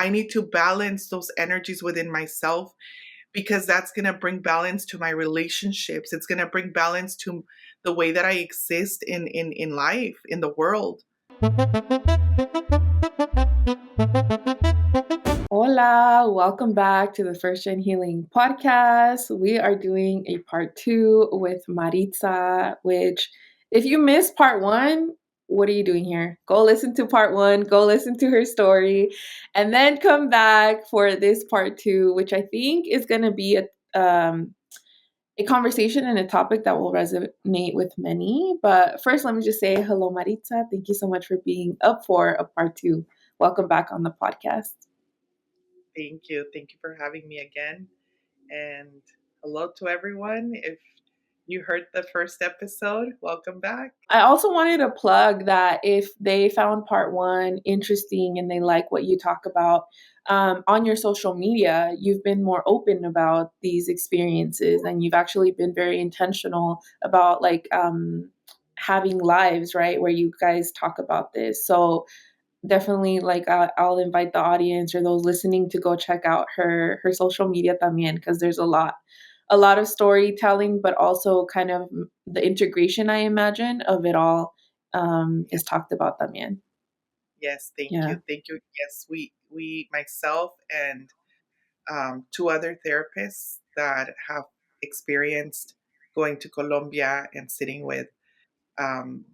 I need to balance those energies within myself, because that's going to bring balance to my relationships. It's going to bring balance to the way that I exist in life, in the world. Hola, welcome back to the First Gen Healing Podcast. We are doing a part 2 with Maritza, which, if you missed part 1, what are you doing here? Go listen to part 1, go listen to her story, and then come back for this part 2, which I think is going to be a conversation and a topic that will resonate with many. But first, let me just say hello, Maritza. Thank you so much for being up for a part 2. Welcome back on the podcast. Thank you. Thank you for having me again. And hello to everyone. If you heard the first episode, welcome back. I also wanted to plug that if they found part 1 interesting and they like what you talk about on your social media, you've been more open about these experiences, and you've actually been very intentional about having lives, right, where you guys talk about this. So definitely, I'll invite the audience or those listening to go check out her social media también, because there's a lot of storytelling, but also kind of the integration, I imagine, of it all is talked about también. Yes, thank Yeah. you. Thank you. Yes, we myself and 2 other therapists that have experienced going to Colombia and sitting with um,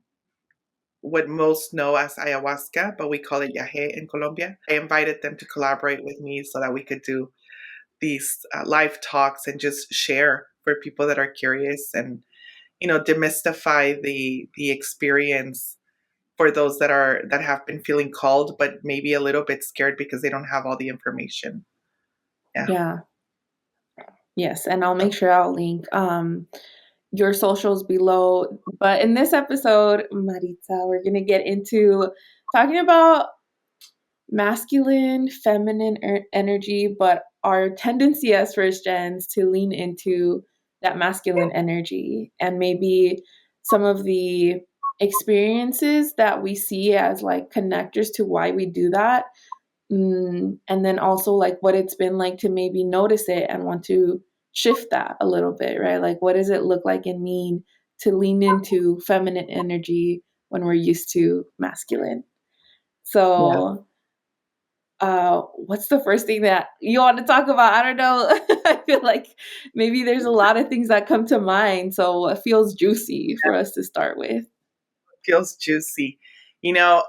what most know as ayahuasca, but we call it yahe in Colombia. I invited them to collaborate with me so that we could do these live talks and just share for people that are curious, and demystify the experience for those that have been feeling called but maybe a little bit scared because they don't have all the information. Yeah. Yes, and I'll make sure I'll link your socials below. But in this episode, Maritza, we're going to get into talking about masculine, feminine energy, but our tendency as first gens to lean into that masculine energy, and maybe some of the experiences that we see as like connectors to why we do that. And then also like what it's been like to maybe notice it and want to shift that a little bit, right? Like, what does it look like and mean to lean into feminine energy when we're used to masculine? Yeah. So what's the first thing that you want to talk about? I don't know. I feel like maybe there's a lot of things that come to mind, so it feels juicy for us to start with. Feels juicy. You know,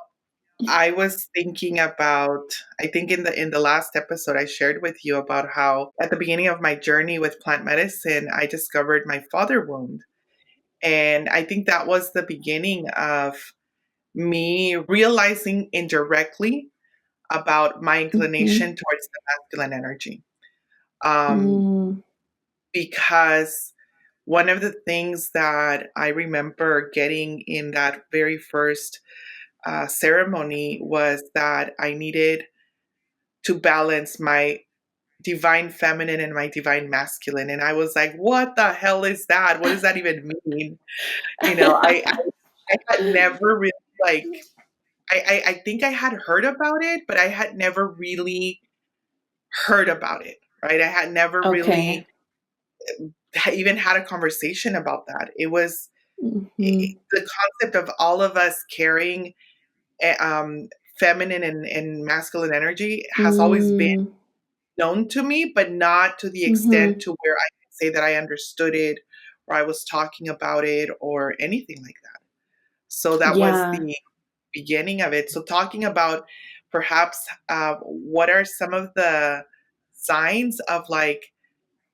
I was thinking about, I think in the last episode I shared with you about how at the beginning of my journey with plant medicine, I discovered my father wound. And I think that was the beginning of me realizing indirectly about my inclination Mm-hmm. towards the masculine energy. Um, Mm, because one of the things that I remember getting in that very first ceremony was that I needed to balance my divine feminine and my divine masculine. And I was like, what the hell is that? What does that even mean? I had never really like, I think I had heard about it, but I had never really heard about it, right? I had never okay. really even had a conversation about that. It was Mm-hmm. the concept of all of us carrying feminine and masculine energy has always been Mm, known to me, but not to the extent mm-hmm. to where I can say that I understood it or I was talking about it or anything like that. So that was Yeah. the beginning of it. So talking about perhaps what are some of the signs of like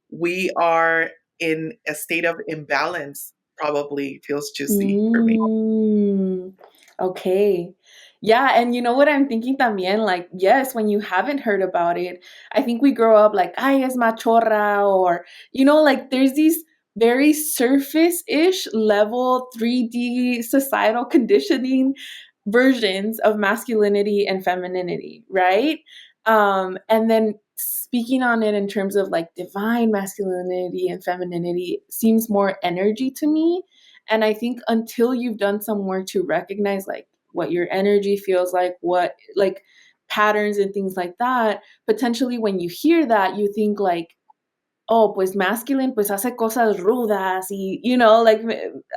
we are in a state of imbalance probably feels juicy for me. Mm, okay. Yeah, and you know what I'm thinking también, like, yes, when you haven't heard about it, I think we grow up like, ay, es machorra, or, like there's these very surface-ish level 3D societal conditioning versions of masculinity and femininity, right? And then speaking on it in terms of like divine masculinity and femininity seems more energy to me. And I think until you've done some work to recognize like what your energy feels like, what like patterns and things like that, potentially when you hear that, you think like, oh, pues masculine, pues hace cosas rudas y, like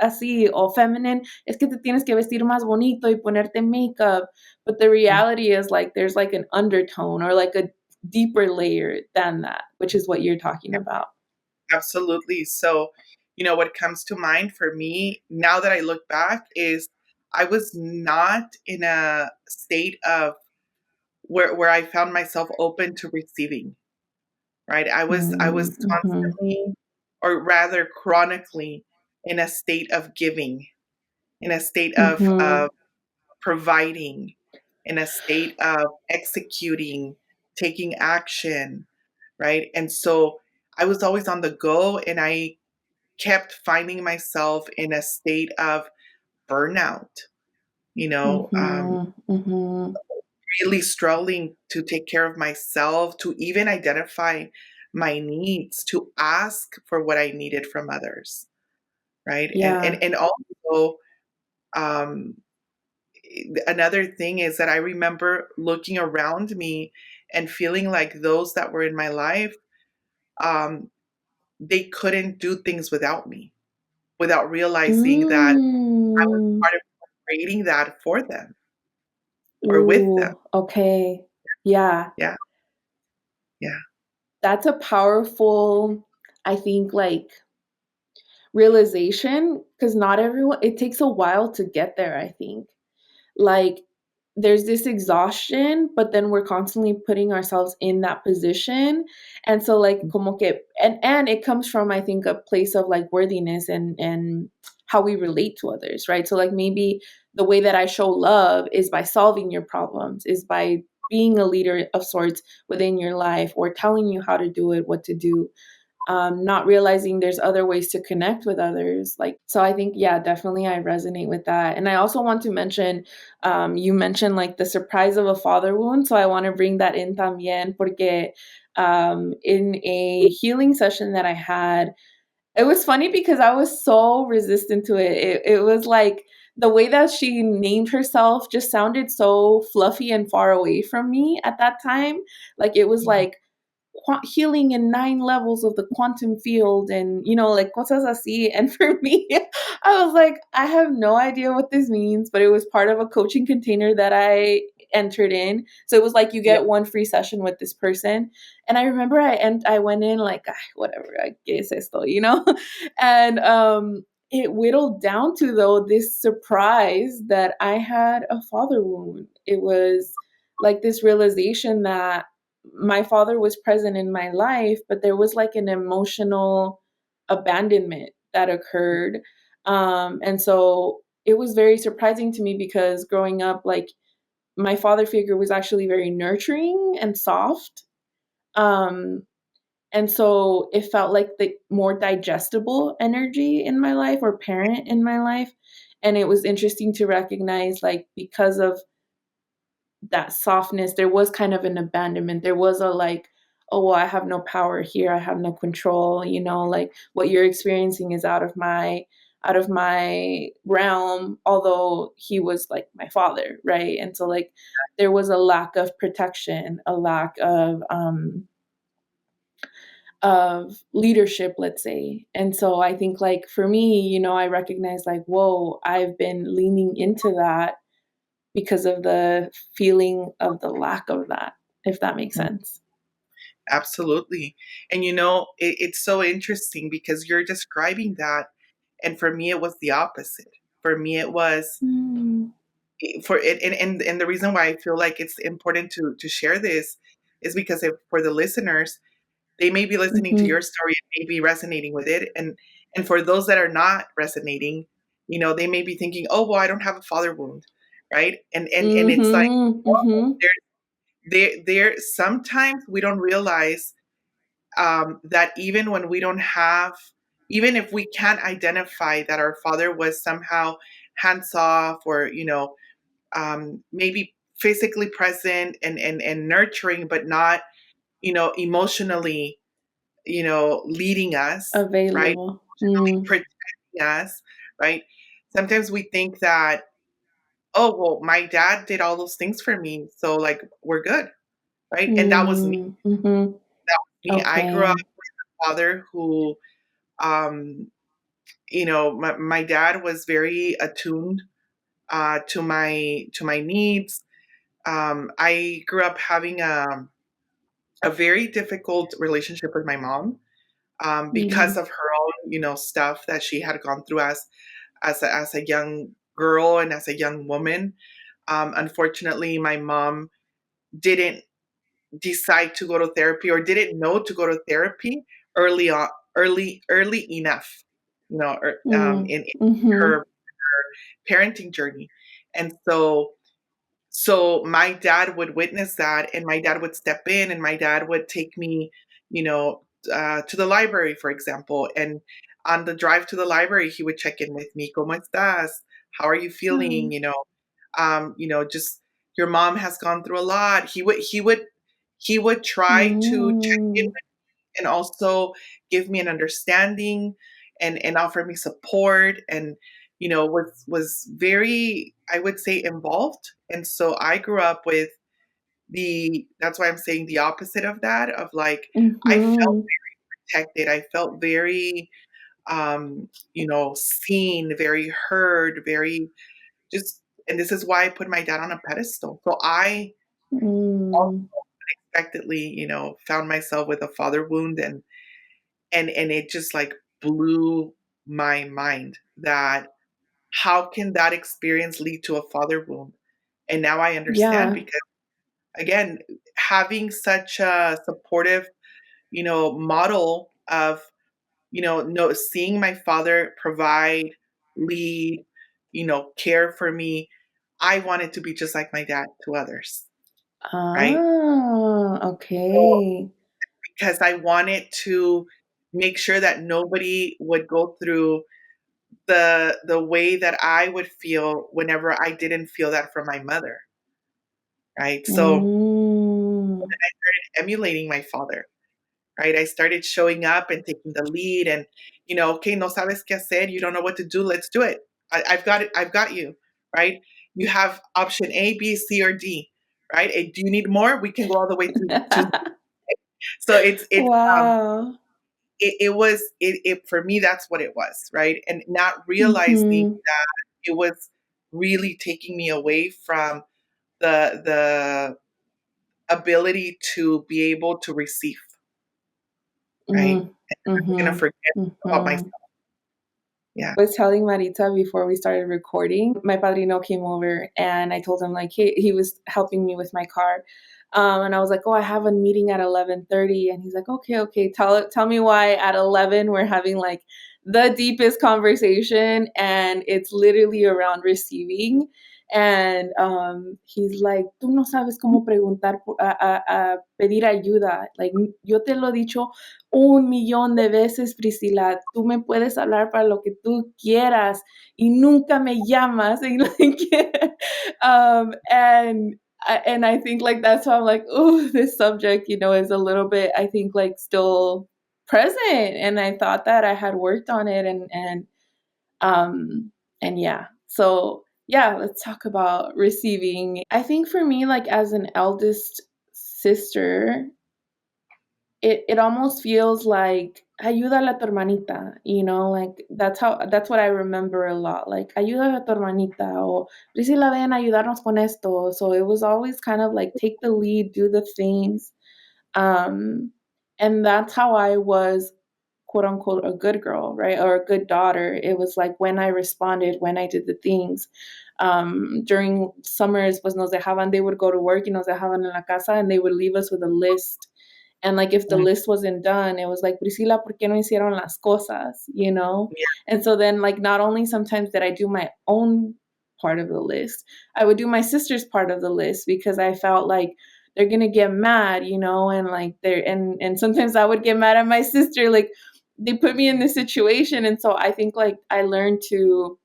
así, o feminine, es que te tienes que vestir más bonito y ponerte makeup. But the reality is like there's like an undertone or like a deeper layer than that, which is what you're talking about. Absolutely. So, what comes to mind for me now that I look back is I was not in a state of where I found myself open to receiving, right? I was Mm-hmm. constantly, or rather chronically, in a state of giving, in a state of Mm-hmm. providing, in a state of executing, taking action, right? And so I was always on the go, and I kept finding myself in a state of burnout, you know, um, Mm-hmm. Mm-hmm. really struggling to take care of myself, to even identify my needs, to ask for what I needed from others, right? And and Yeah. and also, um, another thing is that I remember looking around me and feeling like those that were in my life, um, they couldn't do things without me, without realizing that I was Mm. part of creating that for them or with them. Ooh, okay. Yeah. Yeah, yeah. That's a powerful, I think, like realization, because not everyone, it takes a while to get there, I think. Like there's this exhaustion, but then we're constantly putting ourselves in that position. And so like como que and it comes from I think a place of like worthiness and how we relate to others, right? So like maybe the way that I show love is by solving your problems, is by being a leader of sorts within your life or telling you how to do it, what to do, not realizing there's other ways to connect with others. Like, so I think, yeah, definitely I resonate with that. And I also want to mention, you mentioned like the surprise of a father wound. So I want to bring that in también, porque in a healing session that I had, it was funny because I was so resistant to it. It was like the way that she named herself just sounded so fluffy and far away from me at that time. Like it was Mhm. like, healing in 9 levels of the quantum field and like cosas así. And for me, I was like, I have no idea what this means, but it was part of a coaching container that I entered in. So it was like you Yeah, get one free session with this person. And I remember I went in like, "Ah, whatever, I guess esto," and it whittled down to though this surprise that I had a father wound. It was like this realization that my father was present in my life, but there was like an emotional abandonment that occurred. And so it was very surprising to me because growing up, like my father figure was actually very nurturing and soft. Um, and so it felt like the more digestible energy in my life or parent in my life. And it was interesting to recognize, like, because of that softness, there was kind of an abandonment. There was a like, oh, well, I have no power here. I have no control. Like what you're experiencing is out of my realm. Although he was like my father, right? And so like there was a lack of protection, a lack of leadership, let's say. And so I think like for me, I recognize like, whoa, I've been leaning into that because of the feeling of the lack of that, if that makes mhm, sense. absolutely. And it's so interesting because you're describing that, and for me, it was the opposite. For me, it was Mm, for it, and the reason why I feel like it's important to share this is because if for the listeners, they may be listening to mhm, your story and may be resonating with it, and for those that are not resonating, they may be thinking, oh well, I don't have a father wound, right? And it's like, mhm, mhm. there sometimes we don't realize, that even when we don't have, even if we can't identify that our father was somehow hands off, or maybe physically present and nurturing, but not emotionally, leading us, right, Available. Mm, protecting us, right? Sometimes we think that, oh, well, my dad did all those things for me, so like we're good, right? And that was me. Mm-hmm. That was me. I grew up Okay. with a father who, um, my dad was very attuned to my needs. I grew up having a very difficult relationship with my mom, because Mm-hmm. of her own, stuff that she had gone through as a young girl and as a young woman. Unfortunately, my mom didn't decide to go to therapy or didn't know to go to therapy early on, early enough, in Mm-hmm. her parenting journey. And so my dad would witness that, and my dad would step in, and my dad would take me, you know, to the library, for example. And on the drive to the library, he would check in with me. ¿Cómo estás? How are you feeling? Just your mom has gone through a lot. He would try to check in Mm-hmm. and also give me an understanding and offer me support, and was very, I would say, involved. And so I grew up with the that's why I'm saying the opposite of that, of like I felt Mm-hmm. protected, I felt very seen, very heard, very just. And this is why I put my dad on a pedestal. So I Mm-hmm. unexpectedly, found myself with a father wound, and it just like blew my mind that how can that experience lead to a father wound. And now I understand, Yeah. because again, having such a supportive model of no seeing my father provide, lead, care for me, I wanted to be just like my dad to others, right? Ah, So, okay. because I wanted to make sure that nobody would go through the way that I would feel whenever I didn't feel that from my mother, right? So Mm. emulating my father, right? I started showing up and taking the lead, and okay, no sabes qué hacer, you don't know what to do, let's do it. I've got it, I've got you, right? You have option A, B, C, or D, right? And do you need more? We can go all the way to so Wow. it for me, that's what it was, right? And not realizing Mhm. it was really taking me away from the ability to be able to receive, right? Mm. I'm gonna Mhm. forget about myself. Mhm. Yeah. Was telling Maritza before we started recording, my padrino came over and I told him like he was helping me with my car. And I was like, "Oh, I have a meeting at 11:30." And he's like, "Okay, okay. Tell me why at 11 we're having like the deepest conversation and it's literally around receiving." And he's like, "Tú no sabes cómo preguntar a pedir ayuda. Like yo te lo he dicho 1,000,000 de veces, Priscila, tú me puedes hablar para lo que tú quieras y nunca me llamas." And like, and I think like that's why I'm like, oh, this subject, is a little bit, I think, like still present. And I thought that I had worked on it, um and yeah. So yeah, let's talk about receiving. I think for me, like as an eldest sister, it almost feels like ayúdale a tu hermanita, like that's what I remember a lot, like ayúdale a tu hermanita, or Priscila, ven a ayudarnos con esto. So it was always kind of like take the lead, do the things. um and that's how I was, quote unquote, a good girl, right? Or a good daughter. It was like when I responded, when I did the things. During summers, pues nos dejaban, they would go to work y nos dejaban en la casa and they would leave us with a list. And like if the Mm, list wasn't done, it was like, Priscila, ¿por qué no hicieron las cosas? yeah. And so then like not only sometimes did I do my own part of the list, I would do my sister's part of the list because I felt like they're gonna get mad, and like and sometimes I would get mad at my sister, like they put me in this situation. And so I think like I learned to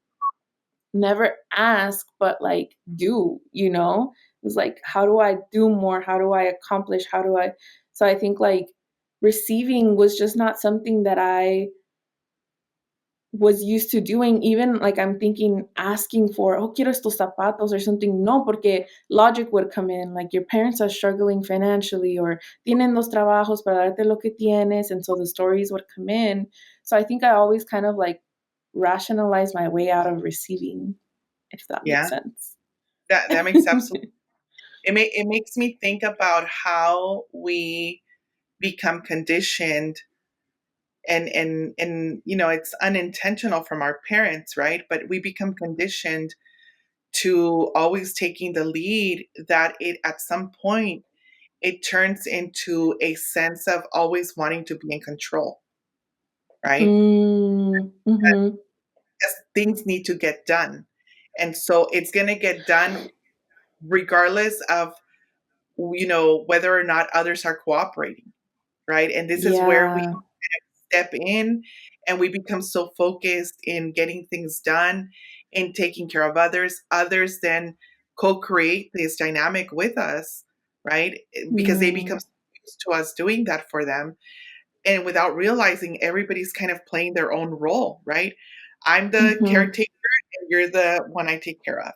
never ask, but like do. It's like, how do I do more? How do I accomplish? So I think like receiving was just not something that I was used to doing, even like I'm thinking asking for, oh, quiero estos zapatos or something. No, porque logic would come in, like your parents are struggling financially or tienen dos trabajos para darte lo que tienes. And so the stories would come in. So I think I always kind of like rationalize my way out of receiving, if that makes Yeah, sense. that makes absolute. It makes me think about how we become conditioned, and it's unintentional from our parents, right? But we become conditioned to always taking the lead, that it at some point it turns into a sense of always wanting to be in control, right? Mm, mm-hmm. Because things need to get done. And so it's going to get done regardless of, whether or not others are cooperating, right? And this is where we Yeah. step in, and we become so focused in getting things done, in taking care of others. Others then co-create this dynamic with us, right? Because they become Mm, so used to us doing that for them. And without realizing, everybody's kind of playing their own role, right? I'm the mm-hmm. caretaker and you're the one I take care of.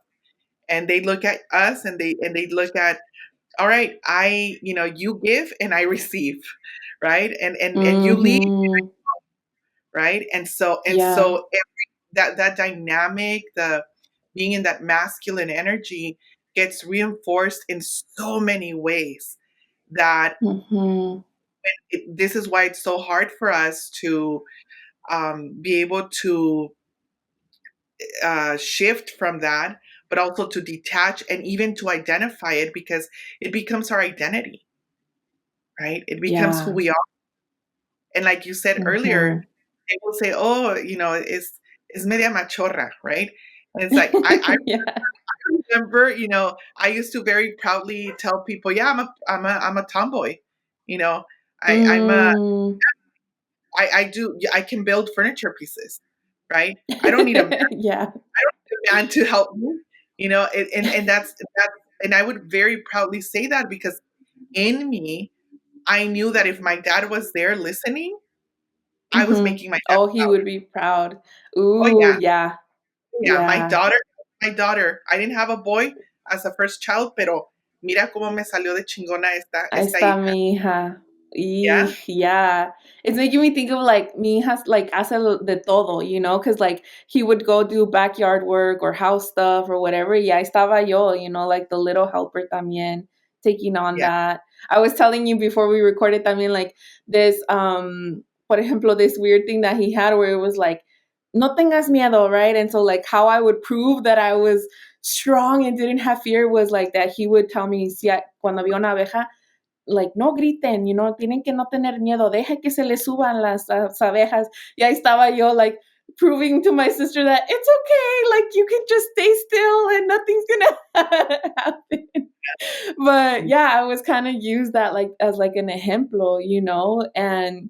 And they look at us, and they look at, all right, you give and I receive, right? And you lead, Mm-hmm. right? And so Yeah. that dynamic, the being in that masculine energy, gets reinforced in so many ways, that Mm-hmm. this is why it's so hard for us to be able to shift from that, but also to detach and even to identify it, because it becomes our identity, right? It becomes who Yeah. we are. And like you said earlier, Mm-hmm. they will say, "Oh, it's media machorra," right? And it's like, I Yeah. remember, I used to very proudly tell people, "Yeah, I'm a tomboy." You know, I I'm a Mm. I do I can build furniture pieces, right? I don't need a Yeah. man to help me, and that's and I would very proudly say that, because in me, I knew that if my dad was there listening, I was Mm-hmm. making my dad Oh, he proud. would be proud. Oh Ooh, yeah, yeah. yeah. Yeah. My daughter. I didn't have a boy as a first child, pero mira cómo me salió de chingona Ahí esta está hija. mi hija. Yeah, Yeah. It's making me think of like mi hija like hace de todo, because like he would go do backyard work or house stuff or whatever. Yeah, estaba yo, like the little helper también taking on yeah. that. I was telling you before we recorded también like this por ejemplo this weird thing that he had where it was like no tengas miedo, right? And so like how I would prove that I was strong and didn't have fear was like that he would tell me si cuando había una abeja like, no griten, tienen que no tener miedo, deja que se les suban las abejas. Y ahí estaba yo, like, proving to my sister that it's okay, like, you can just stay still and nothing's gonna happen. But yeah, I was kind of use that like as like an ejemplo, and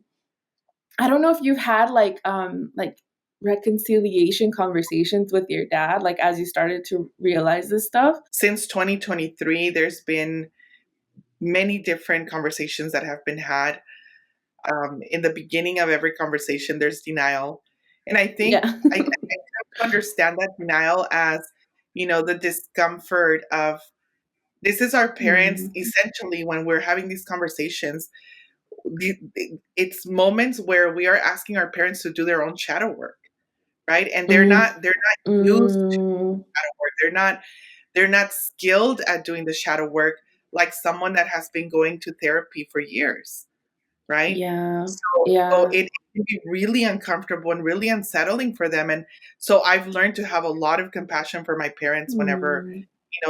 I don't know if you've had like reconciliation conversations with your dad, like as you started to realize this stuff. Since 2023, there's been many different conversations that have been had. In the beginning of every conversation, there's denial, and I think Yeah. I come to understand that denial as, the discomfort of, this is our parents Mm, essentially when we're having these conversations. It's moments where we are asking our parents to do their own shadow work, right? And mm, they're not used to mm. shadow work. They're not skilled at doing the shadow work like someone that has been going to therapy for years, right? Yeah, So yeah. it can be really uncomfortable and really unsettling for them. And so I've learned to have a lot of compassion for my parents whenever, Mm,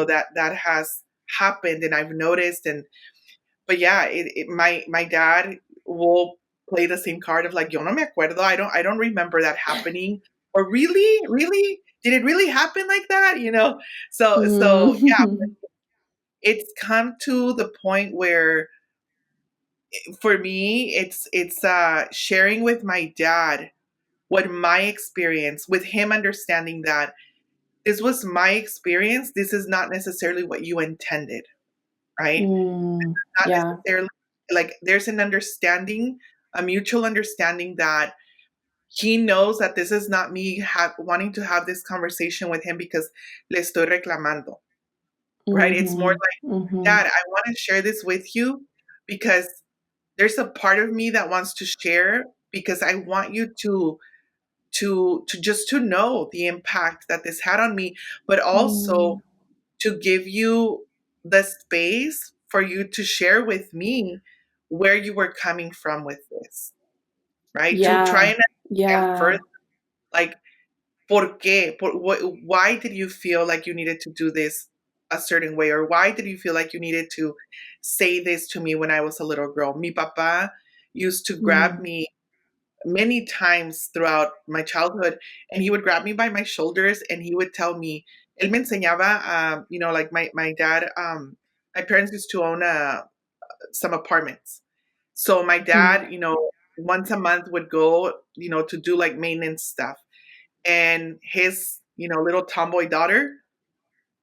that has happened, and I've noticed. And but yeah, my dad will play the same card of like, yo no me acuerdo, I don't remember that happening, or really did it really happen like that, so yeah, mm. it's come to the point where, for me, it's sharing with my dad what my experience, with him understanding that this was my experience, this is not necessarily what you intended, right? Mm, Not yeah. necessarily, like, there's an understanding, a mutual understanding, that he knows that this is not me wanting to have this conversation with him because le estoy reclamando, right? It's more Mhm. like, Mhm. Dad, I want to share this with you because there's a part of me that wants to share because I want you to just to know the impact that this had on me, but also Mm. to give you the space for you to share with me where you were coming from with this, right? To try Yeah. and understand Yeah. further, like, ¿por qué? Why did you feel like you needed to do this a certain way? Or why did you feel like you needed to say this to me when I was a little girl? Mi papá used to grab Mm. me many times throughout my childhood, and he would grab me by my shoulders and he would tell me, él me enseñaba, like my dad, my parents used to own some apartments. So my Mm. dad, once a month would go, to do like maintenance stuff. And his, little tomboy daughter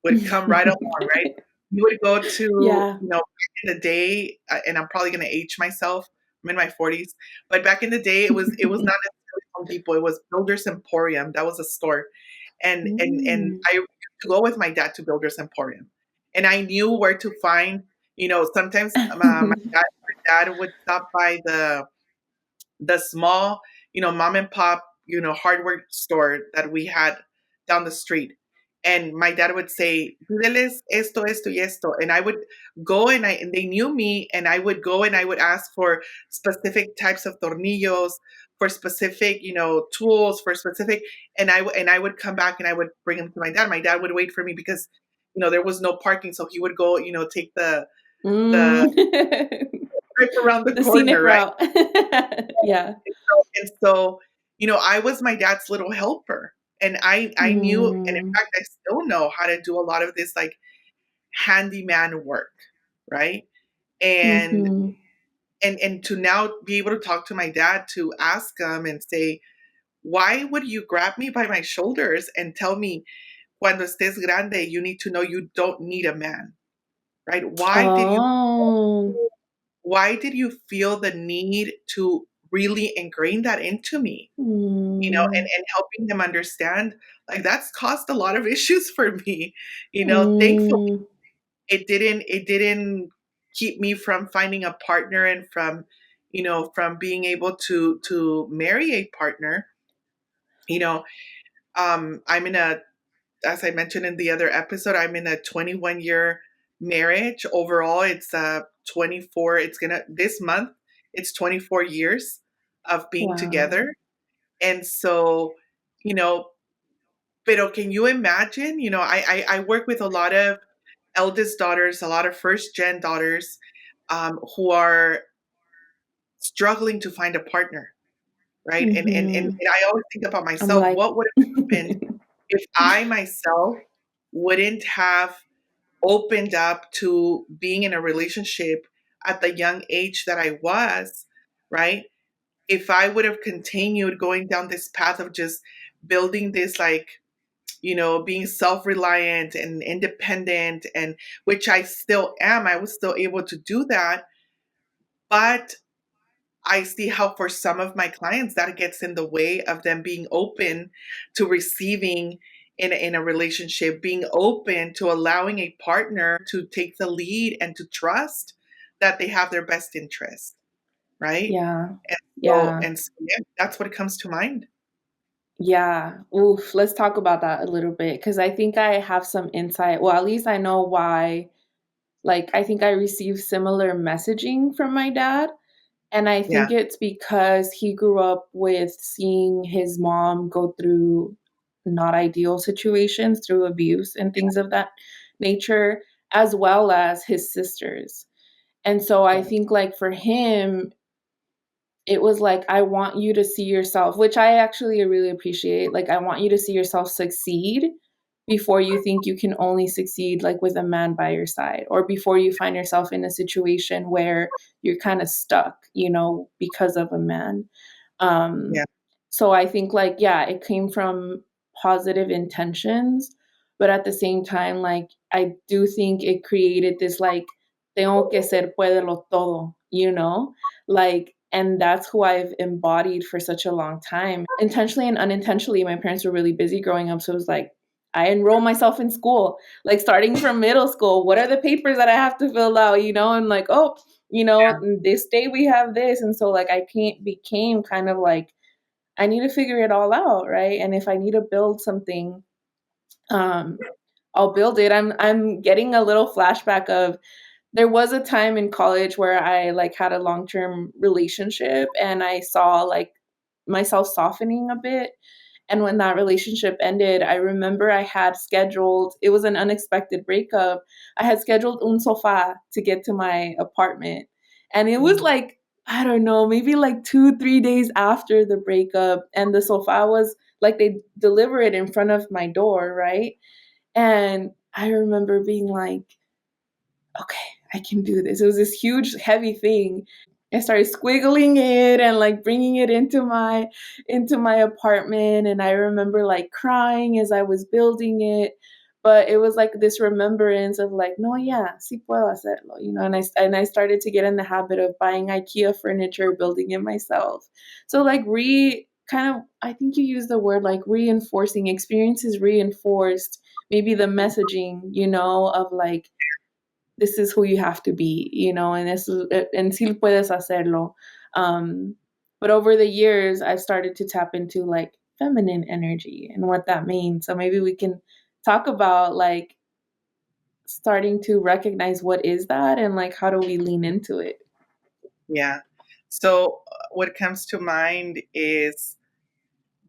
would come right along, right? You would go to, Yeah. back in the day, and I'm probably going to age myself. I'm in my 40s, but back in the day, it was not necessarily Home Depot. It was Builders Emporium. That was a store, and Mm. I used to go with my dad to Builders Emporium, and I knew where to find. Sometimes my dad would stop by the small, mom and pop, hardware store that we had down the street. And my dad would say, "Pídeles esto, esto, y esto." And I would go and they knew me, and I would go and I would ask for specific types of tornillos, for specific, tools, for specific, and I would come back and I would bring them to my dad. My dad would wait for me because, there was no parking. So he would go, take the Mm. trip around the The scenic corner, right? route. Yeah. And so, I was my dad's little helper. And I knew, and in Mm. fact, I still know how to do a lot of this like handyman work, right? And Mhm. and to now be able to talk to my dad to ask him and say, why would you grab me by my shoulders and tell me, cuando estés grande, you need to know you don't need a man, right? Oh. Why did you feel the need to really ingrain that into me? Mm. And helping them understand, like, that's caused a lot of issues for me. Thankfully Mm. it didn't keep me from finding a partner and from being able to marry a partner. You know, I'm in a as I mentioned in the other episode, I'm in a 21-year marriage. Overall, it's 24. It's gonna this month. It's 24 years of being Wow. together, and so, you know, pero can you imagine? I work with a lot of eldest daughters, a lot of first gen daughters, who are struggling to find a partner, right? And Mhm. I always think about I'm myself, like what would have happened if I myself wouldn't have opened up to being in a relationship at the young age that I was, right? If I would have continued going down this path of just building this, like, being self-reliant and independent, and which I still am, I was still able to do that. But I see how for some of my clients that gets in the way of them being open to receiving in a relationship, being open to allowing a partner to take the lead and to trust that they have their best interest, right? yeah. And so, Yeah. and so yeah, that's what comes to mind. Yeah. Oof, let's talk about that a little bit because I think I have some insight. Well, at least I know why. Like, I think I received similar messaging from my dad. And I think Yeah, it's because he grew up with seeing his mom go through not ideal situations, through abuse and things of that nature, as well as his sisters. And so I yeah, think, like, for him, it was like, I want you to see yourself, which I actually really appreciate. Like, I want you to see yourself succeed before you think you can only succeed like with a man by your side, or before you find yourself in a situation where you're kind of stuck, because of a man. yeah, Um, so I think, like, yeah, it came from positive intentions, but at the same time, like, I do think it created this, like, tengo que ser puédelo todo, like, And that's who I've embodied for such a long time. Intentionally and unintentionally, my parents were really busy growing up. So it was like, I enroll myself in school, like starting from middle school. What are the papers that I have to fill out? And like, oh, this day we have this. And so like I can't became kind of like, I need to figure it all out, right? And if I need to build something, um, I'll build it. I'm getting a little flashback of there was a time in college where I like had a long-term relationship and I saw like myself softening a bit. And when that relationship ended, I remember I had scheduled, it was an unexpected breakup. I had scheduled un sofá to get to my apartment. And it was Mm. like, I don't know, maybe like 2, 3 days after the breakup. And the sofa was like they deliver it in front of my door, right? And I remember being like, okay, I can do this. It was this huge, heavy thing. I started squiggling it and like bringing it into my apartment. And I remember like crying as I was building it. But it was like this remembrance of like, no, yeah, sí puedo hacerlo. And I started to get in the habit of buying IKEA furniture, building it myself. So like kind of, I think you used the word like reinforcing experiences, reinforced maybe the messaging, of like this is who you have to be, and sí puedes hacerlo. Um, but over the years, I've started to tap into like feminine energy and what that means. So maybe we can talk about like starting to recognize what is that and like how do we lean into it. Yeah. So, what comes to mind is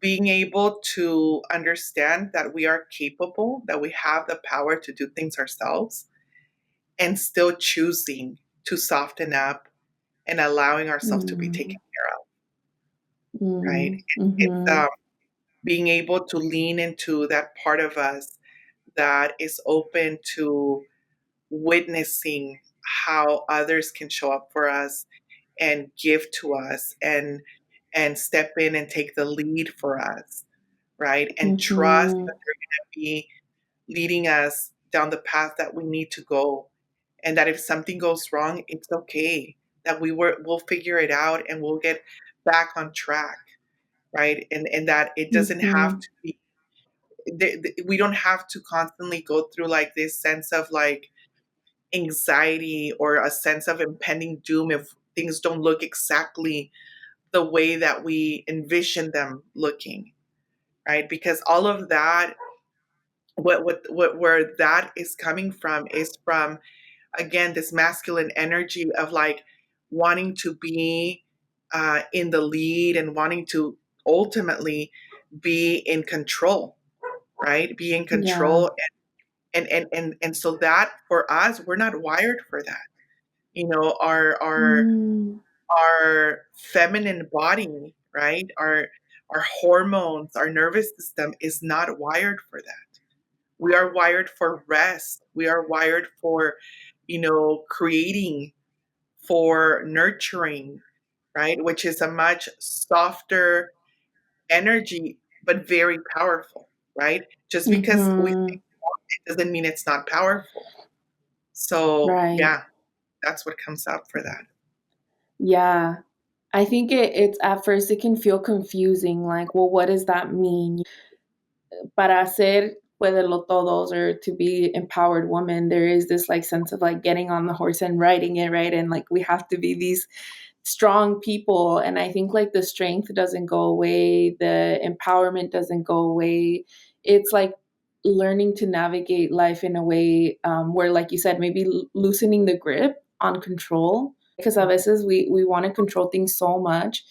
being able to understand that we are capable, that we have the power to do things ourselves, and still choosing to soften up and allowing ourselves to be taken Mm, care of, right? mm, It's mm-hmm, being able to lean into that part of us that is open to witnessing how others can show up for us and give to us and step in and take the lead for us, right? And trust mm-hmm, that they're going to be leading us down the path that we need to go, and that if something goes wrong, it's okay. That we'll figure it out and we'll get back on track, right? And that it doesn't have mm-hmm, to be. We don't have to constantly go through like this sense of like anxiety or a sense of impending doom if things don't look exactly the way that we envision them looking, right? Because all of that, what where that is coming from is from, again, this masculine energy of like wanting to be in the lead and wanting to ultimately be in control, right? Be in yeah, control, and so that for us, we're not wired for that. You know, mm, our feminine body, right? Our hormones, our nervous system is not wired for that. We are wired for rest. We are wired for, creating, for nurturing, right? Which is a much softer energy, but very powerful, right? Just because we mm-hmm, think it doesn't mean it's not powerful. So, right, yeah, that's what comes up for that. yeah. I think it's at first it can feel confusing, like, well, what does that mean? Para ser puedello todos or to be empowered woman, there is this like sense of like getting on the horse and riding it, right? And like we have to be these strong people. And I think like the strength doesn't go away, the empowerment doesn't go away. It's like learning to navigate life in a way where, like you said, maybe loosening the grip on control. Because a veces we want to control things so much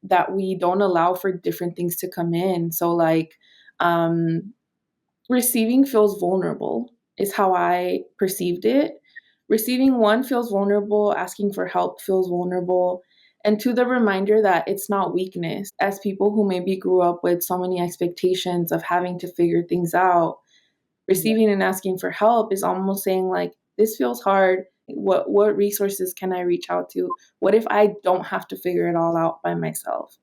that we don't allow for different things to come in. So like um, receiving feels vulnerable is how I perceived it. Receiving one feels vulnerable, asking for help feels vulnerable. And two, the reminder that it's not weakness. As people who maybe grew up with so many expectations of having to figure things out, Yeah, receiving and asking for help is almost saying like, this feels hard. What resources can I reach out to? What if I don't have to figure it all out by myself?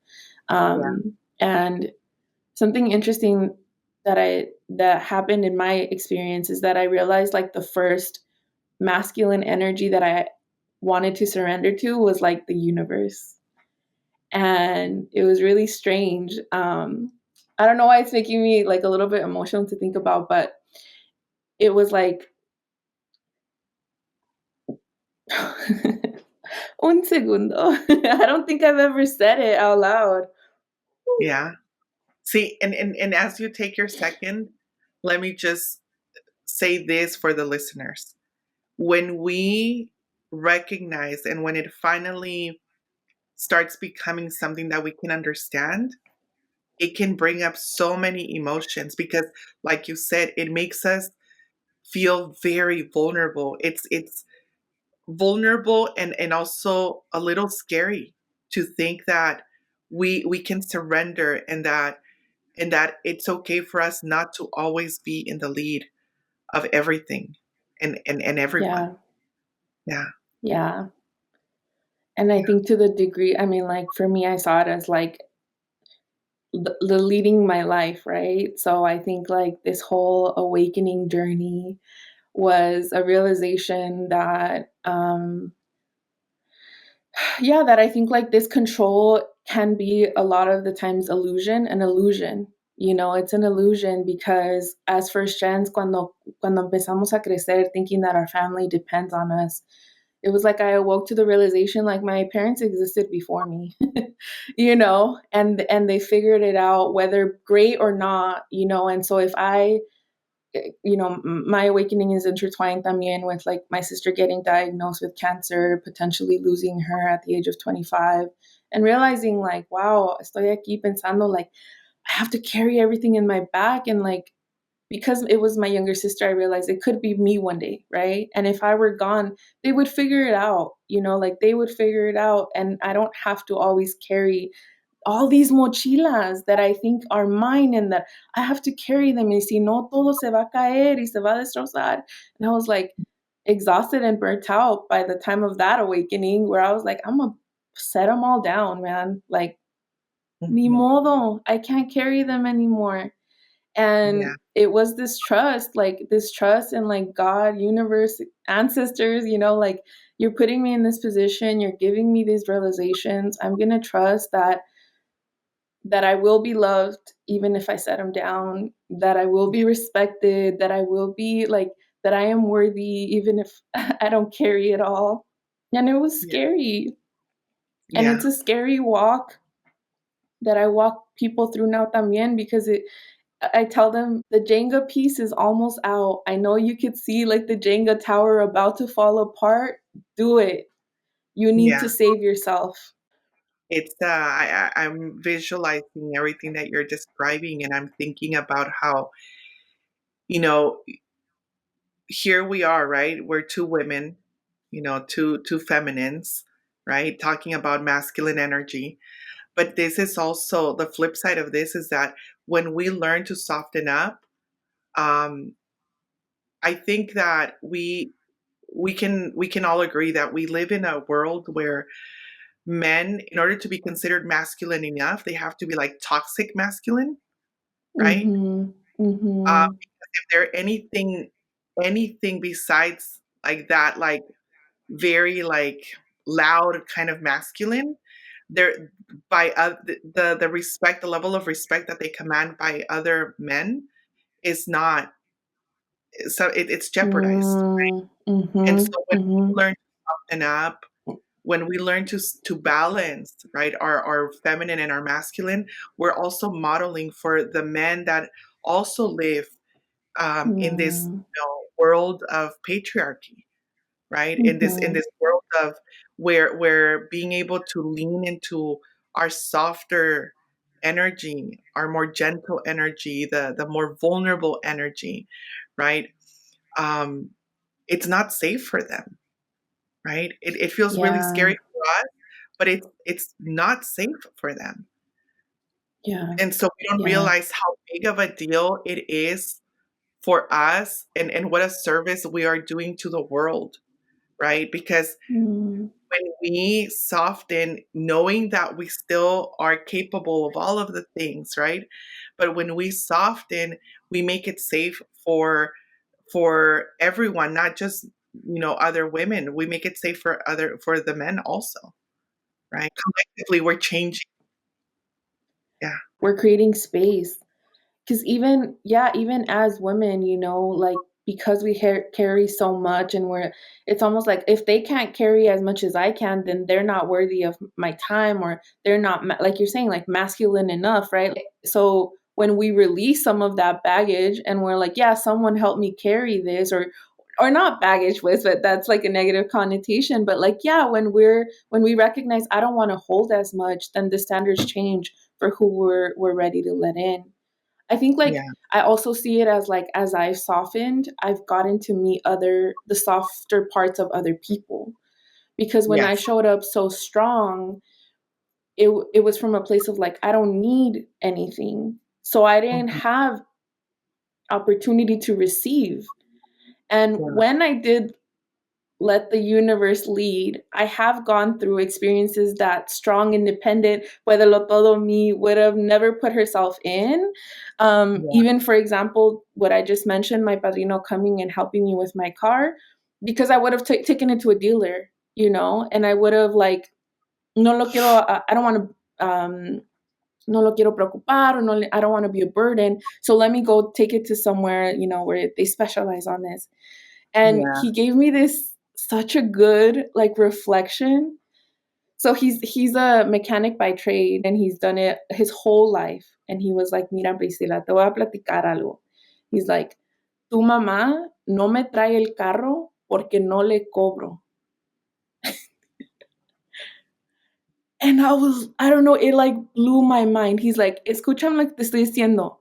yeah, And something interesting that happened in my experience is that I realized like the first masculine energy that I wanted to surrender to was like the universe. And it was really strange. I don't know why it's making me like a little bit emotional to think about, but it was like un segundo. I don't think I've ever said it out loud. Yeah. See, and as you take your second, let me just say this for the listeners. When we recognize and when it finally starts becoming something that we can understand, it can bring up so many emotions because, like you said, it makes us feel very vulnerable. It's vulnerable and also a little scary to think that we can surrender and that it's okay for us not to always be in the lead of everything and everyone. Yeah, Yeah. yeah. And I Yeah. think to the degree, I mean, like for me, I saw it as like the leading my life, right? So I think like this whole awakening journey was a realization that yeah, that I think like this control can be a lot of the times an illusion. You know, it's an illusion because as first gens, cuando empezamos a crecer, thinking that our family depends on us, it was like I awoke to the realization like my parents existed before me, you know, and they figured it out whether great or not, you know. And so if I you know, my awakening is intertwined también with like my sister getting diagnosed with cancer, potentially losing her at the age of 25, and realizing like, wow, estoy aquí pensando like I have to carry everything in my back. And like, because it was my younger sister, I realized it could be me one day, right? And if I were gone, they would figure it out, you know, like they would figure it out. And I don't have to always carry all these mochilas that I think are mine and that I have to carry them. Y si no, todo se va a caer y se va a destrozar. And I was like exhausted and burnt out by the time of that awakening where I was like, I'm going to set them all down, man. Like, ni Mhm. modo, I can't carry them anymore. Yeah. And it was this trust, like this trust in like God, universe, ancestors, you know, like you're putting me in this position, you're giving me these realizations. I'm going to trust that I will be loved even if I set him down, that I will be respected, that I will be like, that I am worthy even if I don't carry it all. And it was Yeah. scary. And Yeah. it's a scary walk that I walk people through now también because I tell them the Jenga piece is almost out. I know you could see like the Jenga tower about to fall apart. Do it. You need Yeah. to save yourself. It's I'm visualizing everything that you're describing, and I'm thinking about how, you know, here we are, right? We're two women, two feminines, right? Talking about masculine energy. But this is also the flip side of this is that when we learn to soften up, um, I think that we can all agree that we live in a world where men, in order to be considered masculine enough, they have to be like toxic masculine, right? Mhm. Uh, Mhm. if they're anything besides like that, like very like loud kind of masculine, they're by the respect, the level of respect that they command by other men is not, so it's jeopardized. Mm. And so Mhm. when we Mhm. learn to soften up, when we learn to balance, right, our feminine and our masculine, we're also modeling for the men that also live in this Mm. world of patriarchy, right? In this Mhm. world of where being able to lean into our softer energy, our more gentle energy, the more vulnerable energy, right? Um, it's not safe for them, right? It feels really Yeah. scary for us, but it's not safe for them. Yeah. And so we don't Yeah. realize how big of a deal it is for us and what a service we are doing to the world, right? Because Mm. when we soften, knowing that we still are capable of all of the things, right? But when we soften, we make it safe for everyone, not just other women. We make it safe for the men also, right? Collectively, we're changing. Yeah, We're creating space. Because even, yeah, even as women, like, because we carry so much, and it's almost like if they can't carry as much as I can, then they're not worthy of my time, or they're not, like you're saying, like, masculine enough, right? So when we release some of that baggage, and we're like, yeah, someone helped me carry this, or not baggage with, but that's like a negative connotation. But like, yeah, when we recognize I don't want to hold as much, then the standards change for who we're ready to let in. I think, like, yeah, I also see it as, like, as I've softened, I've gotten to meet the softer parts of other people. Because when I yes, showed up so strong, it was from a place of, like, I don't need anything. So I didn't mhm, have opportunity to receive. And yeah, when I did let the universe lead, I have gone through experiences that strong, independent, puédelo todo me would have never put herself in. yeah, Even, for example, what I just mentioned, my padrino coming and helping me with my car, because I would have taken it to a dealer, and I would have, like, no lo quiero, I don't want to, no lo quiero preocupar, or no, I don't want to be a burden. So let me go take it to somewhere, where they specialize on this. And yeah, he gave me this such a good, like, reflection. So he's a mechanic by trade, and he's done it his whole life. And he was like, mira, Priscila, te voy a platicar algo. He's like, tu mamá no me trae el carro porque no le cobro. And I don't know, it like blew my mind. He's like, escúchame lo que te estoy diciendo.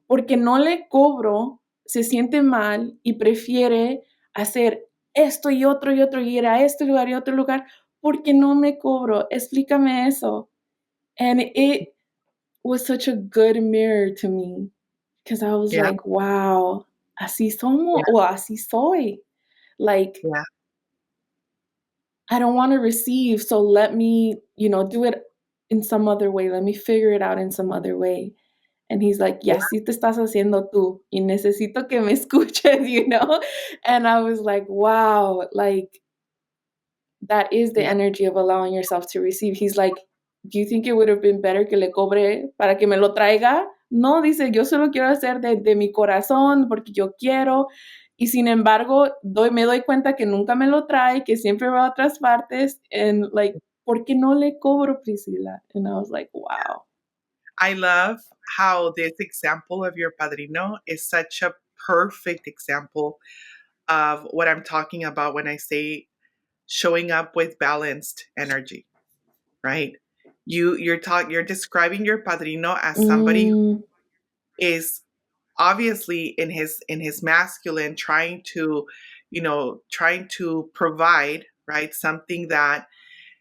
Porque no le cobro, se siente mal y prefiere hacer esto y otro, y ir a este lugar y otro lugar, porque no me cobro. Explícame eso. And it was such a good mirror to me, because I was yeah, like, wow, así somos, yeah, o así soy. Like, yeah, I don't want to receive, so let me, do it in some other way. Let me figure it out in some other way. And he's like, y yeah, así te estás haciendo tú, y necesito que me escuches, And I was like, wow, like, that is the yeah. energy of allowing yourself to receive. He's like, do you think it would have been better que le cobre para que me lo traiga? No, dice, yo solo quiero hacer de mi corazón porque yo quiero. Y sin embargo, me doy cuenta que nunca me lo trae, que siempre va a otras partes. And like, ¿por qué no le cobro, Priscila? And I was like, wow. I love how this example of your padrino is such a perfect example of what I'm talking about when I say showing up with balanced energy, right? You're describing your padrino as somebody who Mm, is obviously in his masculine, trying to provide, right, something that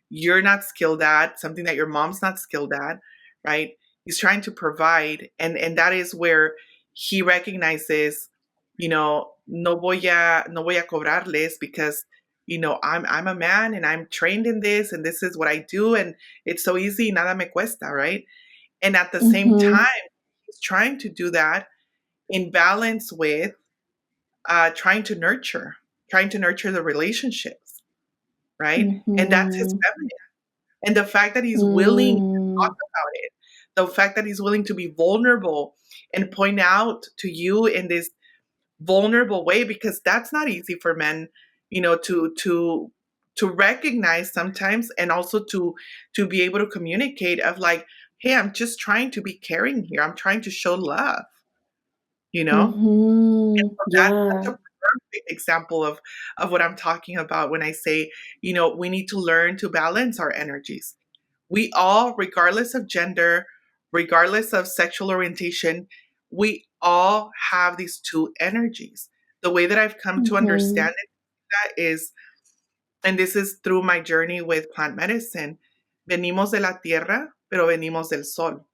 you're not skilled at, something that your mom's not skilled at, right? He's trying to provide, and that is where he recognizes, no voy a cobrarles, because I'm a man and I'm trained in this, and this is what I do, and it's so easy, nada me cuesta, right? And at the same mhm, time, he's trying to do that in balance with trying to nurture the relationships, right? And that's his mhm, feminine. And the fact that he's willing to talk mm, about it, the fact that he's willing to be vulnerable and point out to you in this vulnerable way, because that's not easy for men, to recognize sometimes, and also to be able to communicate of like, hey, I'm just trying to be caring here. I'm trying to show love, you know? mhm, That's such yeah, a perfect example of what I'm talking about when I say, we need to learn to balance our energies. We all, regardless of gender, regardless of sexual orientation, we all have these two energies. The way that I've come to understand mhm, it that is, and this is through my journey with plant medicine, venimos de la tierra, pero venimos del sol.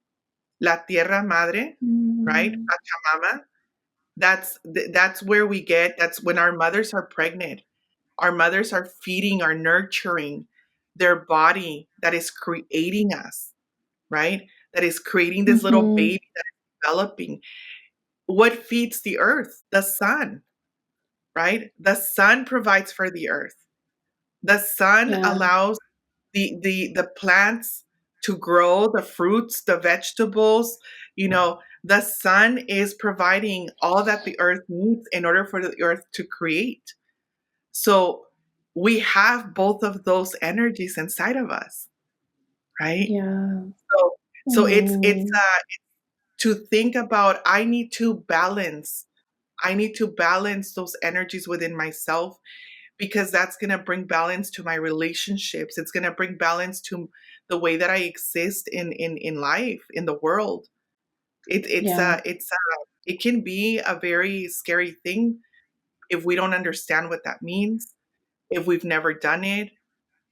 La tierra madre, right? mm, Pachamama, that's where we get, that's when our mothers are pregnant. Our mothers are feeding, are nurturing their body that is creating us, right? That is creating this little mhm, baby that is developing. What feeds the earth? The sun, right? The sun provides for the earth. The sun Yeah. allows the plants to grow, the fruits, the vegetables. The sun is providing all that the earth needs in order for the earth to create. So we have both of those energies inside of us, right? Yeah. So it's Mm. to think about, I need to balance those energies within myself, because that's going to bring balance to my relationships. It's going to bring balance to the way that I exist in life, in the world. Yeah. It can be a very scary thing if we don't understand what that means, if we've never done it,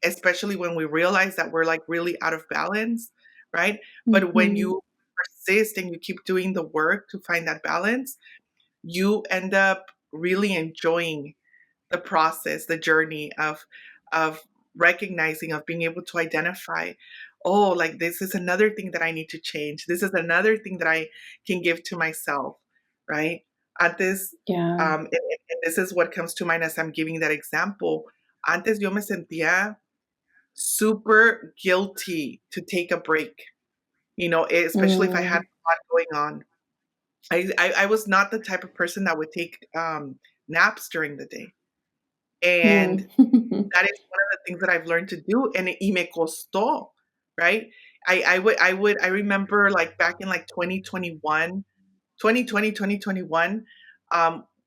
especially when we realize that we're like really out of balance, right? But when Mhm. you persist and you keep doing the work to find that balance, you end up really enjoying the process, the journey of recognizing, of being able to identify, oh, like this is another thing that I need to change. This is another thing that I can give to myself, right? Antes, Yeah. and this is what comes to mind as I'm giving that example. Antes yo me sentía super guilty to take a break, especially if I had Mm. a lot going on. I was not the type of person that would take naps during the day. And Mm. that is one of the things that I've learned to do, and y me costó, right? I remember, like, back in, like, 2021,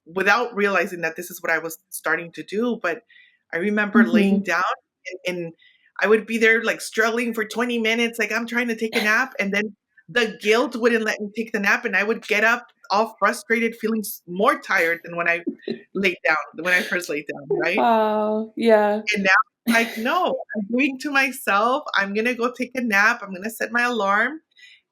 without realizing that this is what I was starting to do, but I remember laying Mhm. down, and I would be there, like, struggling for 20 minutes, like, I'm trying to take a nap, and then the guilt wouldn't let me take the nap, and I would get up all frustrated, feeling more tired than when I first laid down, right? Wow. Yeah. And now, like, no, I'm doing to myself. I'm gonna go take a nap. I'm gonna set my alarm.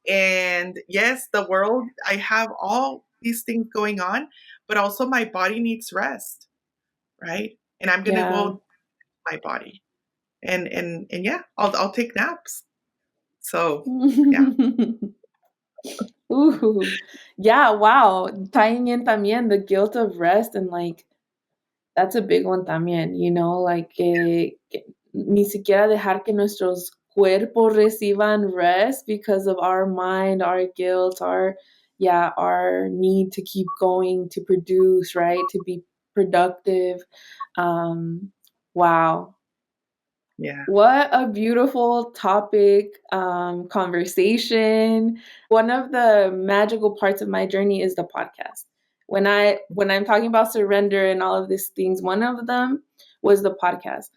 And yes, the world, I have all these things going on, but also my body needs rest, right? And I'm gonna Yeah. go my body. And yeah, I'll take naps. So yeah. Ooh. Yeah, wow. Tying in también the guilt of rest and like that's a big one también, like que ni siquiera dejar que nuestros cuerpos reciban rest because of our mind, our guilt, our need to keep going, to produce, right? To be productive. Wow. Yeah. What a beautiful topic, conversation. One of the magical parts of my journey is the podcast. When I'm talking about surrender and all of these things, one of them was the podcast.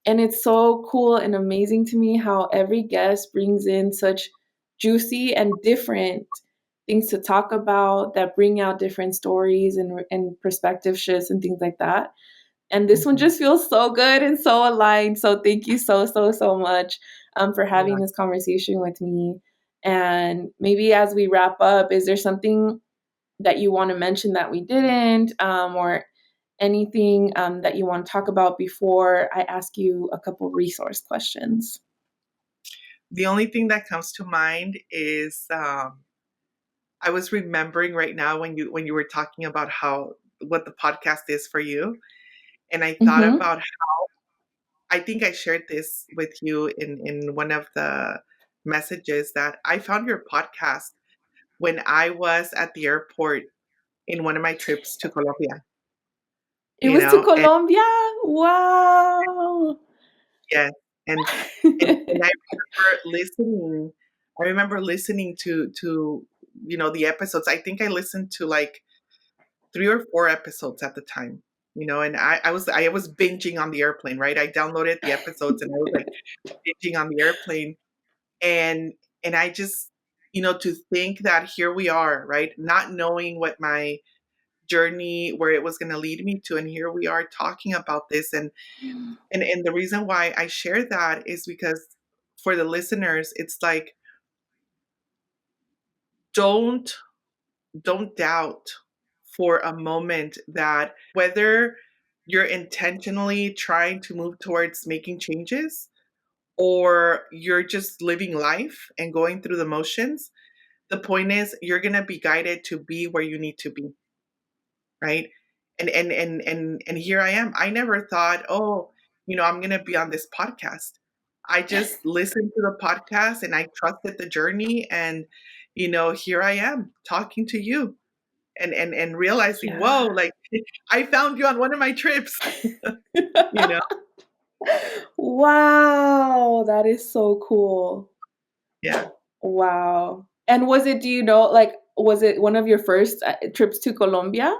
And it's so cool and amazing to me how every guest brings in such juicy and different things to talk about that bring out different stories and perspective shifts and things like that. And this one Mhm. just feels so good and so aligned. So thank you so, so, so much for Yeah. having this conversation with me. And maybe as we wrap up, is there something that you want to mention that we didn't, or anything that you want to talk about before I ask you a couple resource questions? The only thing that comes to mind is I was remembering right now when you were talking about how what the podcast is for you, and I thought Mm-hmm. about, I think I shared this with you in one of the messages, that I found your podcast when I was at the airport in one of my trips to Colombia, It was to and Colombia. Wow. yes, and I remember listening to the episodes. I think I listened to like 3 or 4 episodes at the time, and I was binging on the airplane, right? I downloaded the episodes and I was like binging on the airplane, and I just, to think that here we are, right, not knowing what my journey, where it was going to lead me to, and here we are talking about this. And the reason why I share that is because, for the listeners, it's like, don't don't doubt for a moment that whether you're intentionally trying to move towards making changes, or you're just living life and going through the motions, the point is you're going to be guided to be where you need to be, right? And here I am. I never thought, oh, I'm going to be on this podcast. I just listened to the podcast and I trusted the journey, and here I am talking to you, and realizing, whoa, Yeah. like I found you on one of my trips. you know Wow, that is so cool. yeah. Wow. And was it, do you know, like, was it one of your first trips to Colombia? Yeah,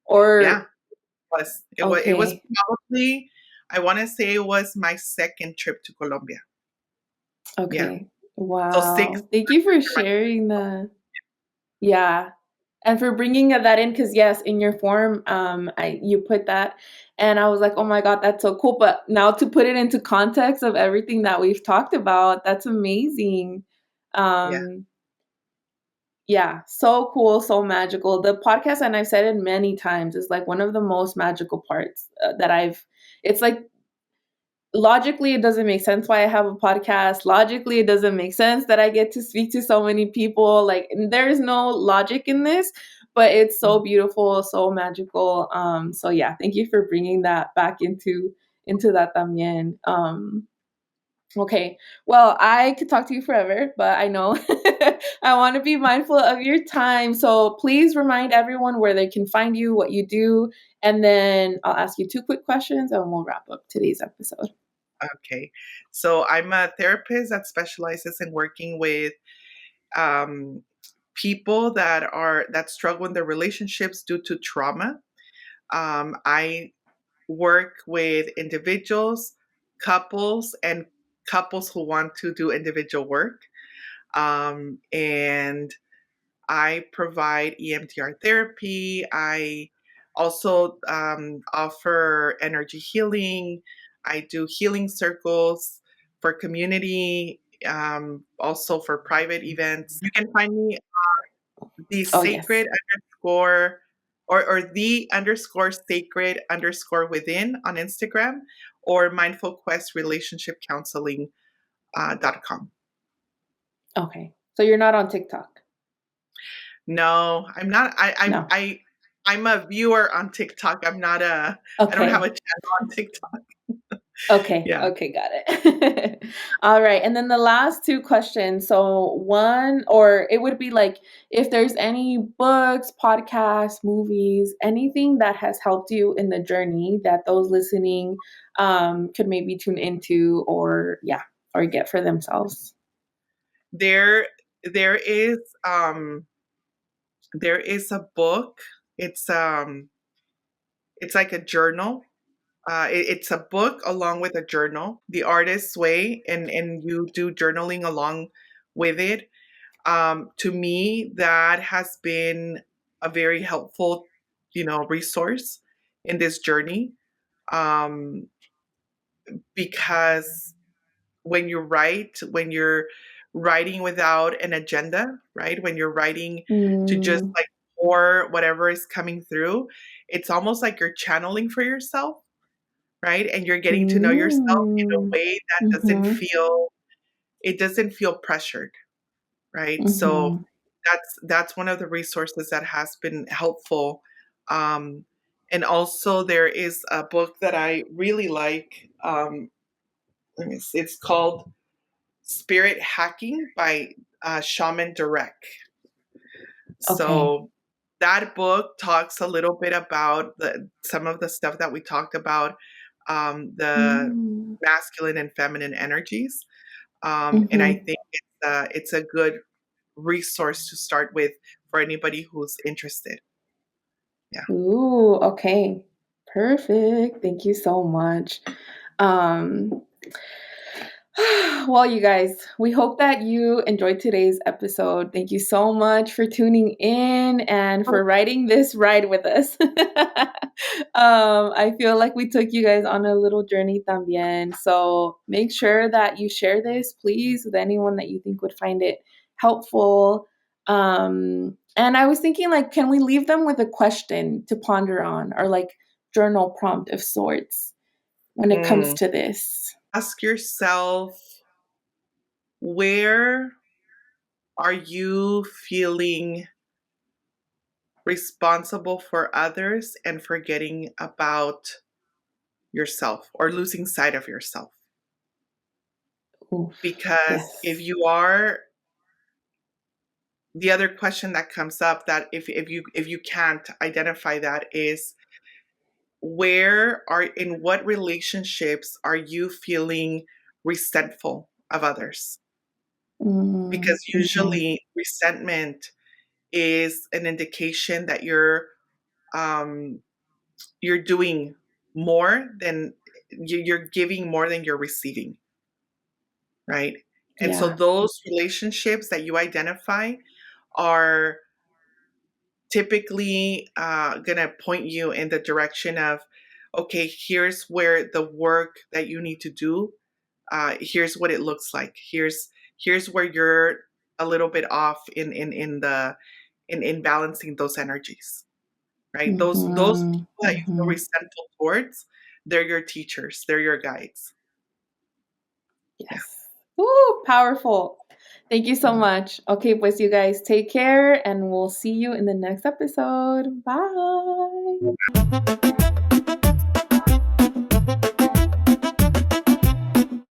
Or, it was okay, probably, I want to say it was my second trip to Colombia. Yeah. okay. So six Wow. Thank you for after my sharing that. Yeah. And for bringing that in, because yes, in your form, you put that, and I was like, oh my God, that's so cool. But now to put it into context of everything that we've talked about, that's amazing. Yeah. Um, Yeah, so cool, so magical. The podcast, and I've said it many times, is like one of the most magical parts that I've. It's like logically, it doesn't make sense why I have a podcast. Logically, it doesn't make sense that I get to speak to so many people. Like, there is no logic in this, but it's so Mm. beautiful, so magical. So yeah, thank you for bringing that back into that también. Okay. Well, I could talk to you forever, but I know I want to be mindful of your time. So please remind everyone where they can find you, what you do, and then I'll ask you two quick questions and we'll wrap up today's episode. Okay. So I'm a therapist that specializes in working with um, people that struggle in their relationships due to trauma. I work with individuals, couples, and couples who want to do individual work. And I provide EMDR therapy. I also offer energy healing. I do healing circles for community, also for private events. You can find me the Oh, yes. sacred underscore or the underscore sacred underscore within on Instagram, or mindful quest relationship counseling .com. Okay. So you're not on TikTok? No, I'm not. No. I'm a viewer on TikTok. I don't have a Okay. channel on TikTok. Okay, Yeah. okay, got it. All right, and then the last two questions. So one, or it would be like if there's any books, podcasts, movies, anything that has helped you in the journey that those listening could maybe tune into, or yeah, or get for themselves. There there is um there is a book. It's it's like a journal. It's a book along with a journal, The Artist's Way, and you do journaling along with it. To me, that has been a very helpful, resource in this journey. Um, because when you're writing without an agenda, right? When you're writing to just Mm, like pour whatever is coming through, it's almost like you're channeling for yourself, right? And you're getting to know yourself in a mm, way that mm-hmm, doesn't feel pressured, right? So mm-hmm. that's one of the resources that has been helpful. Um, and also there is a book that I really like. Let me see, it's called Spirit Hacking by Shaman Durek. Okay. So that book talks a little bit about some of the stuff that we talked about, the Mm, masculine and feminine energies. And I mm-hmm. think it's a good resource to start with for anybody who's interested. Yeah. Ooh, okay. Perfect. Thank you so much. Um, well, you guys, we hope that you enjoyed today's episode. Thank you so much for tuning in and for riding this ride with us. I feel like we took you guys on a little journey también. So make sure that you share this, please, with anyone that you think would find it helpful. And I was thinking, like, can we leave them with a question to ponder on, or like journal prompt of sorts when it comes Mm. to this? Ask yourself, where are you feeling responsible for others and forgetting about yourself or losing sight of yourself. Oof. Because if Yes. you are, the other question that comes up, that if you can't identify that, is where are, in what relationships are you feeling resentful of others? Because Mm-hmm. usually resentment is an indication that um, you're doing more than you're giving more than you're receiving, right? And so Yeah. those relationships that you identify are typically going to point you in the direction of, okay, here's where the work that you need to do. Here's what it looks like. Here's where you're a little bit off in balancing those energies, right? Those Mm-hmm. people that you feel Mm-hmm. resentful towards, they're your teachers, they're your guides. Yeah. Yes. Woo, powerful. Thank you so Mm. much. Okay, pues you guys take care and we'll see you in the next episode. Bye.